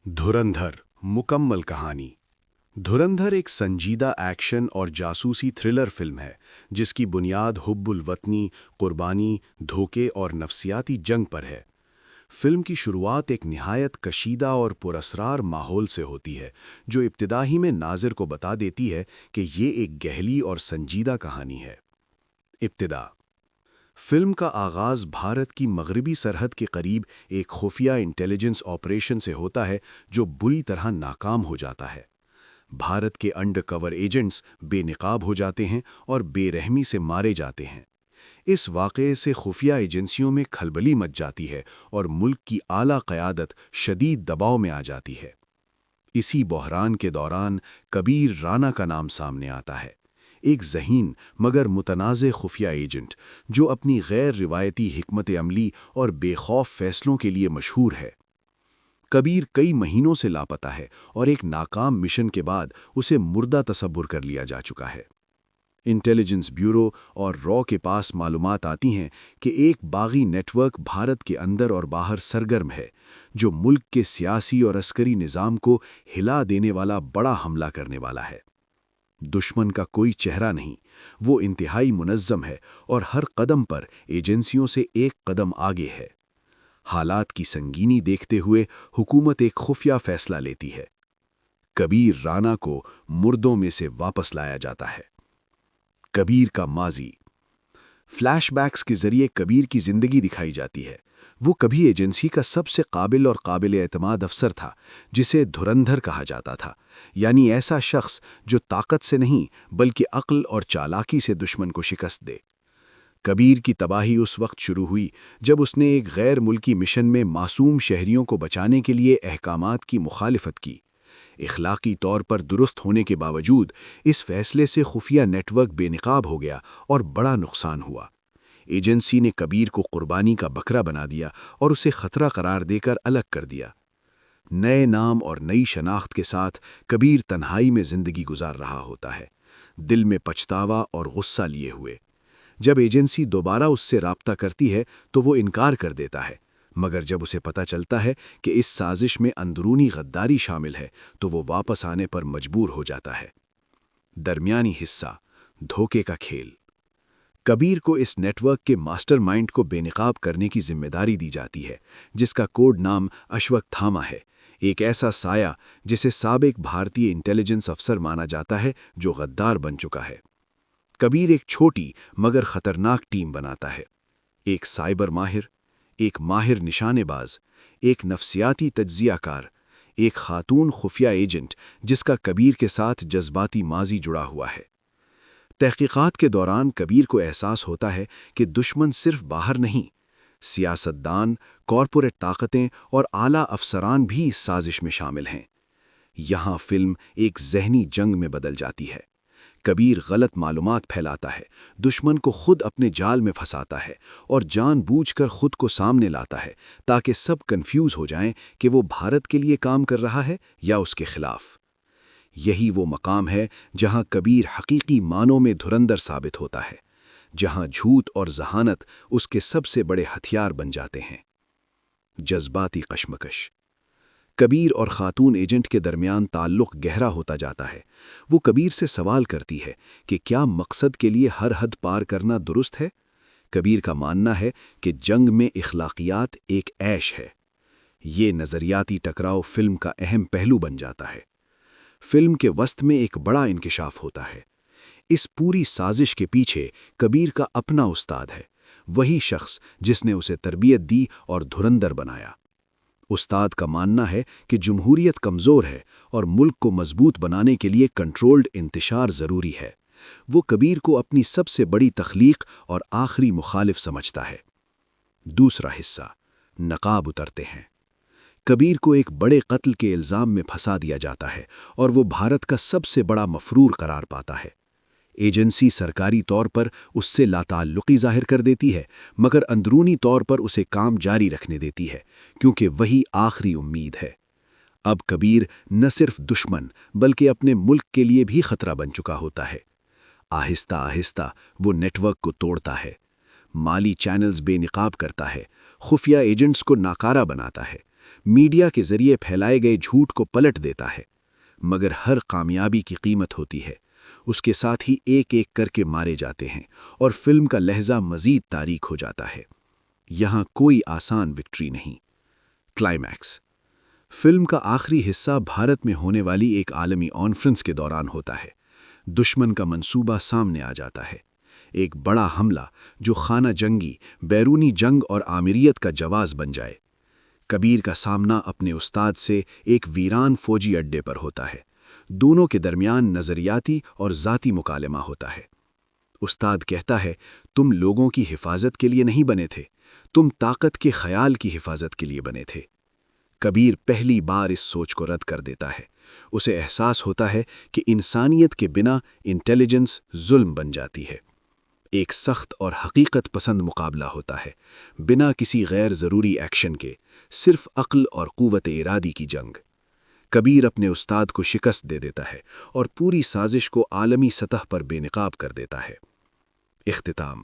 धुरंधर मुकम्मल कहानी। धुरंधर एक संजीदा एक्शन और जासूसी थ्रिलर फिल्म है जिसकी बुनियाद हुब्बुल वतनी, कुर्बानी, धोखे और नफसियाती जंग पर है। फिल्म की शुरुआत एक निहायत कशीदा और पुरअसरार माहौल से होती है जो इब्तिदा ही में नाज़िर को बता देती है कि ये एक गहरी और संजीदा कहानी है। इब्तिदा फिल्म का आगाज़ भारत की मगरबी सरहद के करीब एक खुफिया इंटेलिजेंस ऑपरेशन से होता है जो बुरी तरह नाकाम हो जाता है। भारत के अंडरकवर एजेंट्स बेनकाब हो जाते हैं और बेरहमी से मारे जाते हैं। इस वाक़ये से खुफिया एजेंसियों में खलबली मच जाती है और मुल्क की आला क़यादत शदीद दबाव में आ जाती है। इसी बहरान के दौरान कबीर राना का नाम सामने आता है, एक ज़हीन मगर मुतनाज़ खुफिया एजेंट जो अपनी गैर रिवायती हिकमत अमली और बेखौफ फैसलों के लिए मशहूर है। कबीर कई महीनों से लापता है और एक नाकाम मिशन के बाद उसे मुर्दा तसव्वुर कर लिया जा चुका है। इंटेलिजेंस ब्यूरो और रॉ के पास मालूमात आती हैं कि एक बागी नेटवर्क भारत के अंदर और बाहर सरगर्म है जो मुल्क के सियासी और अस्करी निज़ाम को हिला देने वाला बड़ा हमला करने वाला है। दुश्मन का कोई चेहरा नहीं, वो इंतहाई मुनज़्ज़म है और हर कदम पर एजेंसियों से एक कदम आगे है। हालात की संगीनी देखते हुए हुकूमत एक खुफिया फैसला लेती है। कबीर राना को मुर्दों में से वापस लाया जाता है। कबीर का माजी फ्लैशबैक्स के जरिए कबीर की जिंदगी दिखाई जाती है। वो कभी एजेंसी का सबसे काबिल और काबिल एतमाद अफसर था जिसे धुरंधर कहा जाता था, यानी ऐसा शख्स जो ताकत से नहीं बल्कि अक्ल और चालाकी से दुश्मन को शिकस्त दे। कबीर की तबाही उस वक्त शुरू हुई जब उसने एक गैर मुल्की मिशन में मासूम शहरियों को बचाने के लिए अहकामात की मुखालिफत की। इखलाकी तौर पर दुरुस्त होने के बावजूद इस फैसले से खुफिया नेटवर्क बेनकाब हो गया और बड़ा नुकसान हुआ। एजेंसी ने कबीर को कुर्बानी का बकरा बना दिया और उसे खतरा करार देकर अलग कर दिया। नए नाम और नई शनाख्त के साथ कबीर तन्हाई में जिंदगी गुजार रहा होता है, दिल में पछतावा और गुस्सा लिए हुए। जब एजेंसी दोबारा उससे राब्ता करती है तो वो इनकार कर देता है, मगर जब उसे पता चलता है कि इस साजिश में अंदरूनी गद्दारी शामिल है तो वो वापस आने पर मजबूर हो जाता है। दरमियानी हिस्सा धोखे का खेल। कबीर को इस नेटवर्क के मास्टरमाइंड को बेनकाब करने की जिम्मेदारी दी जाती है, जिसका कोड नाम अश्वत्थामा है, एक ऐसा साया जिसे साबिक भारतीय इंटेलिजेंस अफसर माना जाता है जो गद्दार बन चुका है। कबीर एक छोटी मगर खतरनाक टीम बनाता है, एक साइबर माहिर, एक माहिर निशानेबाज, एक नफसियाती तज्जियाकार, एक खातून खुफिया एजेंट जिसका कबीर के साथ जज्बाती माजी जुड़ा हुआ है। तहकीकात के दौरान कबीर को एहसास होता है कि दुश्मन सिर्फ बाहर नहीं, सियासतदान, कॉरपोरेट ताकतें और आला अफसरान भी इस साजिश में शामिल हैं। यहाँ फिल्म एक जहनी जंग में बदल जाती है। कबीर गलत मालूमात फैलाता है, दुश्मन को खुद अपने जाल में फंसाता है और जानबूझकर खुद को सामने लाता है ताकि सब कंफ्यूज हो जाएं कि वो भारत के लिए काम कर रहा है या उसके खिलाफ। यही वो मकाम है जहां कबीर हकीकी मानों में धुरंधर साबित होता है, जहां झूठ और जहानत उसके सबसे बड़े हथियार बन जाते हैं। जज्बाती कशमकश। कबीर और खातून एजेंट के दरमियान ताल्लुक़ गहरा होता जाता है। वो कबीर से सवाल करती है कि क्या मकसद के लिए हर हद पार करना दुरुस्त है। कबीर का मानना है कि जंग में इखलाकियात एक ऐश है। ये नज़रियाती टकराव फिल्म का अहम पहलू बन जाता है। फिल्म के वस्त में एक बड़ा इंकिशाफ होता है। इस पूरी साजिश के पीछे कबीर का अपना उस्ताद है, वही शख्स जिसने उसे तरबियत दी और धुरंधर बनाया। उस्ताद का मानना है कि जमहूरियत कमज़ोर है और मुल्क को मजबूत बनाने के लिए कंट्रोल्ड इंतशार ज़रूरी है। वो कबीर को अपनी सबसे बड़ी तख्लीक और आखिरी मुखालिफ समझता है। दूसरा हिस्सा नकाब उतरते हैं। कबीर को एक बड़े कत्ल के इल्ज़ाम में फंसा दिया जाता है और वो भारत का सबसे बड़ा मफरूर करार पाता है। एजेंसी सरकारी तौर पर उससे लाताल्लुक़ी ज़ाहिर कर देती है, मगर अंदरूनी तौर पर उसे काम जारी रखने देती है क्योंकि वही आखिरी उम्मीद है। अब कबीर न सिर्फ दुश्मन बल्कि अपने मुल्क के लिए भी खतरा बन चुका होता है। आहिस्ता आहिस्ता वो नेटवर्क को तोड़ता है, माली चैनल्स बेनकाब करता है, खुफिया एजेंट्स को नाकारा बनाता है, میڈیا کے ذریعے پھیلائے گئے جھوٹ کو پلٹ دیتا ہے، مگر ہر کامیابی کی قیمت ہوتی ہے۔ اس کے ساتھ ہی ایک ایک کر کے مارے جاتے ہیں اور فلم کا لہجہ مزید تاریک ہو جاتا ہے۔ یہاں کوئی آسان وکٹری نہیں۔ کلائمیکس: فلم کا آخری حصہ بھارت میں ہونے والی ایک عالمی کانفرنس کے دوران ہوتا ہے۔ دشمن کا منصوبہ سامنے آ جاتا ہے، ایک بڑا حملہ جو خانہ جنگی، بیرونی جنگ اور آمریت کا جواز بن جائے۔ کبیر کا سامنا اپنے استاد سے ایک ویران فوجی اڈے پر ہوتا ہے۔ دونوں کے درمیان نظریاتی اور ذاتی مکالمہ ہوتا ہے۔ استاد کہتا ہے، تم لوگوں کی حفاظت کے لیے نہیں بنے تھے، تم طاقت کے خیال کی حفاظت کے لیے بنے تھے۔ کبیر پہلی بار اس سوچ کو رد کر دیتا ہے۔ اسے احساس ہوتا ہے کہ انسانیت کے بنا انٹیلیجنس ظلم بن جاتی ہے۔ ایک سخت اور حقیقت پسند مقابلہ ہوتا ہے، بنا کسی غیر ضروری ایکشن کے، صرف عقل اور قوت ارادی کی جنگ۔ کبیر اپنے استاد کو شکست دے دیتا ہے اور پوری سازش کو عالمی سطح پر بے نقاب کر دیتا ہے۔ اختتام: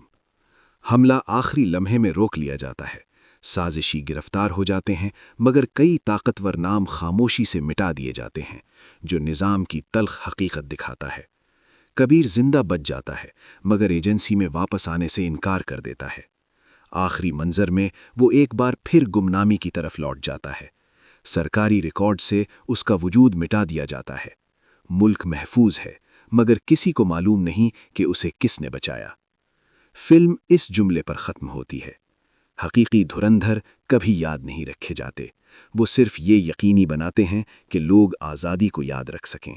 حملہ آخری لمحے میں روک لیا جاتا ہے، سازشی گرفتار ہو جاتے ہیں، مگر کئی طاقتور نام خاموشی سے مٹا دیے جاتے ہیں، جو نظام کی تلخ حقیقت دکھاتا ہے۔ کبیر زندہ بچ جاتا ہے، مگر ایجنسی میں واپس آنے سے انکار کر دیتا ہے۔ آخری منظر میں وہ ایک بار پھر گمنامی کی طرف لوٹ جاتا ہے۔ سرکاری ریکارڈ سے اس کا وجود مٹا دیا جاتا ہے۔ ملک محفوظ ہے، مگر کسی کو معلوم نہیں کہ اسے کس نے بچایا۔ فلم اس جملے پر ختم ہوتی ہے: حقیقی دھرندھر کبھی یاد نہیں رکھے جاتے، وہ صرف یہ یقینی بناتے ہیں کہ لوگ آزادی کو یاد رکھ سکیں۔